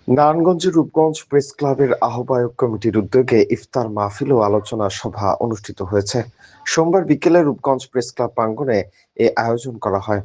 নারায়ণগঞ্জের রূপগঞ্জ প্রেস ক্লাবের আহ্বায়ক কমিটির উদ্যোগে ইফতার মাহফিল ও আলোচনা সভা অনুষ্ঠিত হয়েছে। সোমবার বিকেলে রূপগঞ্জ প্রেস ক্লাব প্রাঙ্গণে এ আয়োজন করা হয়।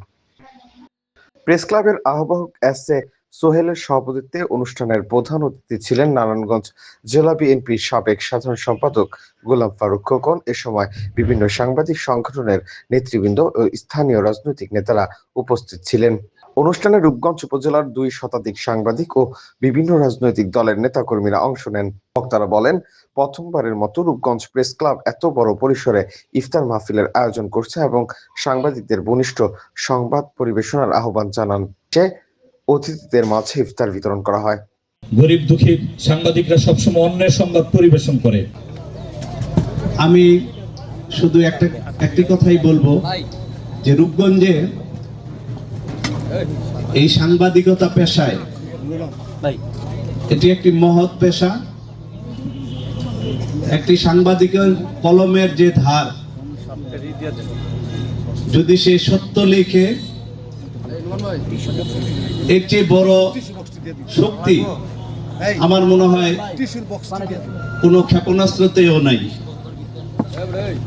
প্রেস ক্লাবের আহ্বায়ক এস এ সোহেলের সভাপতিত্বে অনুষ্ঠানের প্রধান অতিথি ছিলেন নারায়ণগঞ্জ জেলা বিএনপির সাবেক সাধারণ সম্পাদক গোলাম ফারুক খোকন। এ সময় বিভিন্ন সাংবাদিক সংগঠনের নেতৃবৃন্দ ও স্থানীয় রাজনৈতিক নেতারা উপস্থিত ছিলেন। অনুষ্ঠানে রূপগঞ্জ উপজেলার 2 শতাধিক সাংবাদিক ও বিভিন্ন রাজনৈতিক দলের নেতাকর্মীরা অংশ নেন। বক্তারা বলেন, প্রথমবারের মতো রূপগঞ্জ প্রেস ক্লাব এত বড় পরিসরে ইফতার মাহফিলের আয়োজন করছে এবং সাংবাদিকদের ঘনিষ্ঠ সংবাদ পরিবেশনার আহ্বান জানান। অতিথিদের মাঝে ইফতার বিতরণ করা হয়। গরিব দুঃখী সাংবাদিকরা সবসময় অন্যের সংবাদ পরিবেশন করে। আমি শুধু একটি কথাই বলবো যে রূপগঞ্জে এই সাংবাদিকতা পেশায় এটি একটি মহৎ পেশা। একটি সাংবাদিকের কলমের যে ধার, যদি সে সত্য লিখে, এর চেয়ে বড় শক্তি আমার মনে হয় কোনো ক্ষেপণাস্ত্রতেও নাই।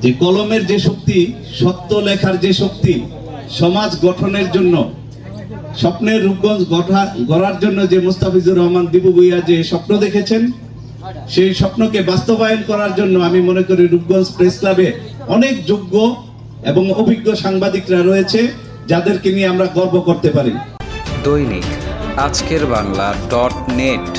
যে কলমের যে শক্তি, সত্য লেখার যে শক্তি, সমাজ গঠনের জন্য, স্বপ্নের রূপগঞ্জ গড়ার জন্য যে মুস্তাফিজুর রহমান দীপু ভূঁইয়া যে স্বপ্ন দেখেছেন, সেই স্বপ্নকে বাস্তবায়ন করার জন্য আমি মনে করি রূপগঞ্জ প্রেস ক্লাবে অনেক যোগ্য এবং অভিজ্ঞ সাংবাদিকরা রয়েছে, যাদেরকে নিয়ে আমরা গর্ব করতে পারি। দৈনিক আজকের বাংলা .net